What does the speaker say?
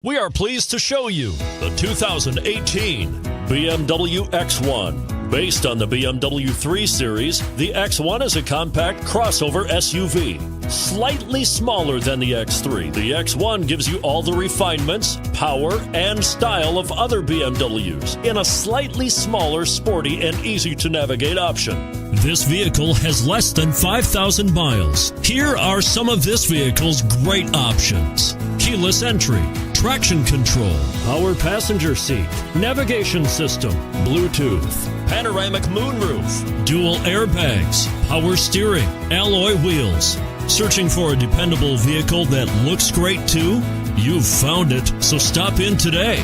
We are pleased to show you the 2018 BMW X1. Based on the BMW 3 Series, the X1 is a compact crossover SUV. Slightly smaller than the X3, the X1 gives you all the refinements, power, and style of other BMWs in a slightly smaller, sporty, and easy-to-navigate option. This vehicle has less than 5,000 miles. Here are some of this vehicle's great options: keyless entry, traction control, power passenger seat, navigation system, Bluetooth, panoramic moonroof, dual airbags, power steering, alloy wheels. Searching for a dependable vehicle that looks great too? You've found it, so stop in today.